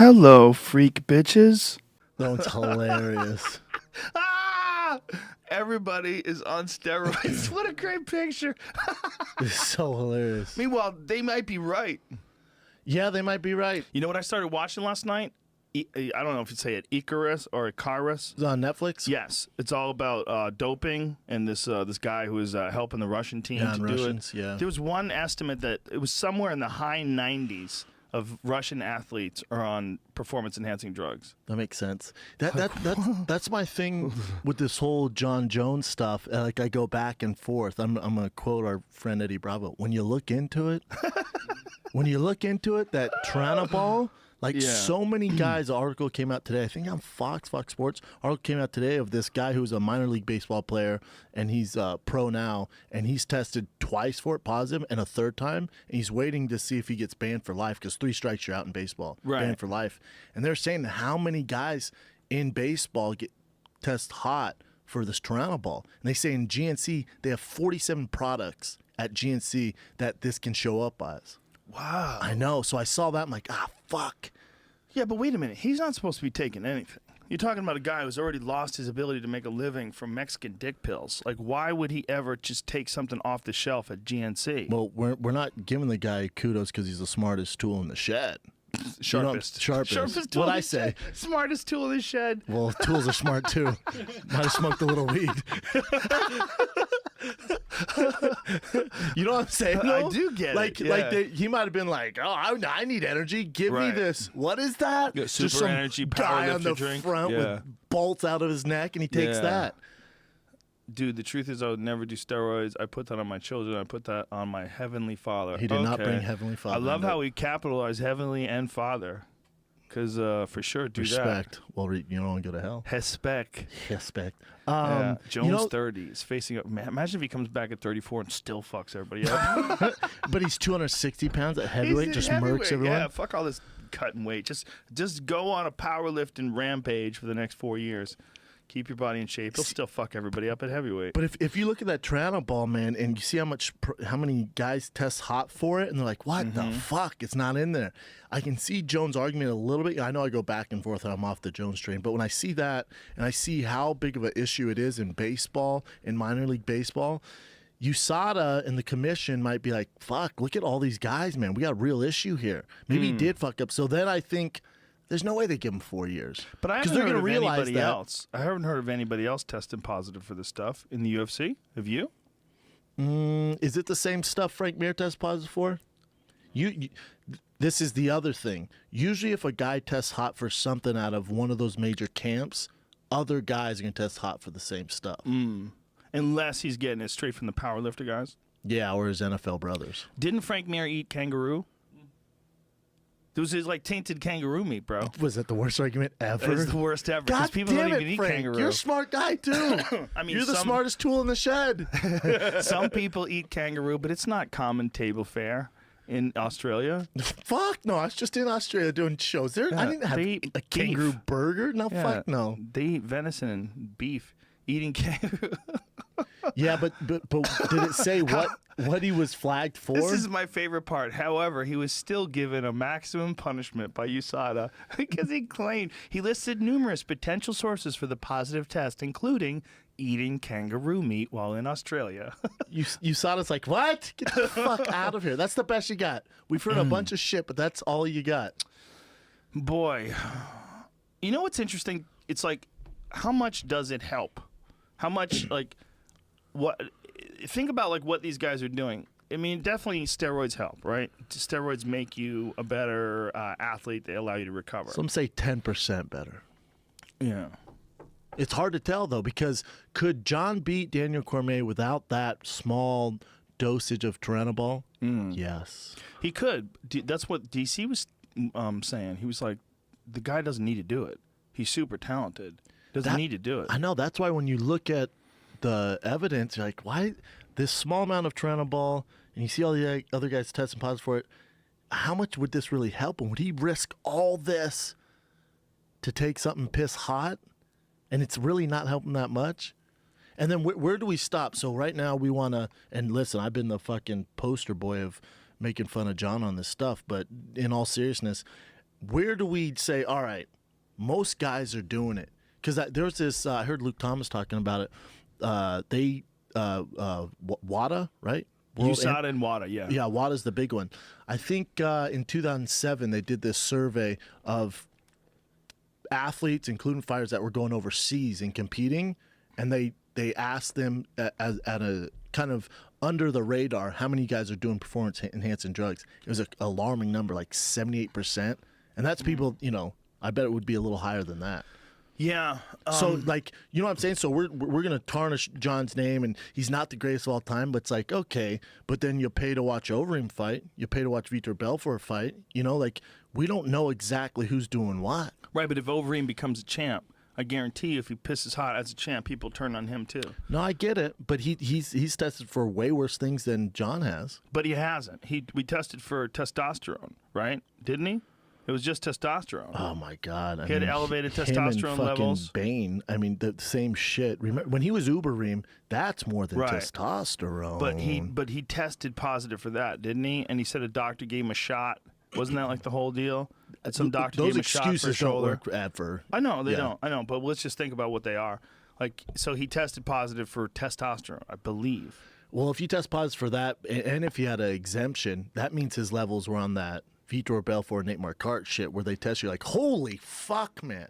Hello, freak bitches. That one's hilarious. Ah! Everybody is on steroids. What a great picture. It's so hilarious. Meanwhile, they might be right. Yeah, they might be right. You know what I started watching last night? I don't know if you say it, Icarus or Icarus. It's on Netflix? Yes, it's all about doping and this guy who is helping the Russian team to do Russians, it. yeah. There was one estimate that it was somewhere in the high 90s of Russian athletes are on performance-enhancing drugs. That makes sense. That's my thing with this whole Jon Jones stuff. Like, I go back and forth. I'm going to quote our friend Eddie Bravo. When you look into it, that Turinabol, so many guys, the article came out today, I think on Fox Sports, article came out today of this guy who's a minor league baseball player, and he's pro now, and he's tested twice for it positive and a third time, and he's waiting to see if he gets banned for life, because 3 strikes you're out in baseball, banned for life. And they're saying how many guys in baseball test hot for this Turinabol. And they say in GNC, they have 47 products at GNC that this can show up as. Wow. I know. So I saw that. I'm like, fuck. Yeah, but wait a minute. He's not supposed to be taking anything. You're talking about a guy who's already lost his ability to make a living from Mexican dick pills. Like, why would he ever just take something off the shelf at GNC? Well, we're not giving the guy kudos because he's the smartest tool in the shed. Sharpest tool What in I the say. shed. Smartest tool in the shed. Well, tools are smart too. Might have smoked a little weed. You know what I'm saying? I do get it. He might have been like, "Oh, I need energy. Give me this. What is that?" Yeah, super Just some energy power guy on lifter the drink. front with bolts out of his neck, and he takes that. Dude, the truth is I would never do steroids. I put that on my children. I put that on my Heavenly Father. He did not bring Heavenly Father. I love how we capitalize Heavenly and Father. Because for sure, do Respect. Well, you don't want to go to hell. Respect. Respect. Jones 30 is facing up. Man, imagine if he comes back at 34 and still fucks everybody up. But he's 260 pounds at heavyweight, just murks everyone. Yeah, fuck all this cutting weight. Just go on a powerlifting rampage for the next 4 years. Keep your body in shape. He'll still fuck everybody up at heavyweight. But if you look at that Turinabol, man, and you see how many guys test hot for it, and they're like, what the fuck? It's not in there. I can see Jones' argument a little bit. I know I go back and forth and I'm off the Jones train. But when I see that and I see how big of an issue it is in baseball, in minor league baseball, USADA and the commission might be like, fuck, look at all these guys, man. We got a real issue here. Maybe he did fuck up. So then I think there's no way they give him 4 years. But I haven't heard of anybody else. I haven't heard of anybody else testing positive for this stuff in the UFC. Have you? Is it the same stuff Frank Mir tests positive for? This is the other thing. Usually if a guy tests hot for something out of one of those major camps, other guys are going to test hot for the same stuff. Unless he's getting it straight from the powerlifter guys. Yeah, or his NFL brothers. Didn't Frank Mir eat kangaroo? It was his tainted kangaroo meat, bro. Was that the worst argument ever? It was the worst ever. Because people don't even eat Frank. kangaroo. You're a smart guy too. I mean, you're the smartest tool in the shed. Some people eat kangaroo, but it's not common table fare in Australia. Fuck no! I was just in Australia doing shows there. I didn't have a kangaroo burger. No, fuck no. They eat venison and beef. Eating kangaroo. Yeah, but did it say what he was flagged for? This is my favorite part. However, he was still given a maximum punishment by USADA because he listed numerous potential sources for the positive test, including eating kangaroo meat while in Australia. USADA's like, what? Get the fuck out of here. That's the best you got. We've heard a bunch of shit, but that's all you got. Boy. You know what's interesting? It's like, how much does it help? How much, what? Think about, what these guys are doing. I mean, definitely steroids help, right? Steroids make you a better athlete. They allow you to recover. Some say 10% better. Yeah. It's hard to tell, though, because could John beat Daniel Cormier without that small dosage of Turinabol? Yes. He could. That's what DC was saying. He was like, the guy doesn't need to do it. He's super talented. Doesn't need to do it. I know. That's why when you look at the evidence, you're like, why this small amount of Turinabol, and you see all the other guys testing positive for it, how much would this really help him? Would he risk all this to take something piss hot, and it's really not helping that much? And then where do we stop? So right now we want to, and listen, I've been the fucking poster boy of making fun of John on this stuff, but in all seriousness, where do we say, all right, most guys are doing it? Because there was this, I heard Luke Thomas talking about it. WADA, right? USADA and WADA, yeah. Yeah, WADA's the big one. I think in 2007 they did this survey of athletes, including fighters, that were going overseas and competing, and they asked them at a kind of under the radar how many guys are doing performance enhancing drugs. It was an alarming number, like 78%, and that's people. I bet it would be a little higher than that. Yeah. So, like, you know what I'm saying? So we're going to tarnish Jon's name, and he's not the greatest of all time, but it's like, okay, but then you pay to watch Overeem fight. You pay to watch Vitor Belfort fight. Like, we don't know exactly who's doing what. Right, but if Overeem becomes a champ, I guarantee you if he pisses hot as a champ, people turn on him too. No, I get it, but he's tested for way worse things than Jon has. But he hasn't. We tested for testosterone, right? Didn't he? It was just testosterone. Oh my God! He had elevated testosterone levels. Bane, the same shit. Remember when he was Ubereem? That's more than Right. testosterone. But he tested positive for that, didn't he? And he said a doctor gave him a shot. Wasn't that like the whole deal? That some doctor gave him a shot for his excuses don't shoulder. work adver. I know they don't. I know, but let's just think about what they are. Like, so he tested positive for testosterone, I believe. Well, if you test positive for that, and if you had an exemption, that means his levels were on that Vitor Belfort, Nate Marquardt shit, where they test you like, holy fuck, man.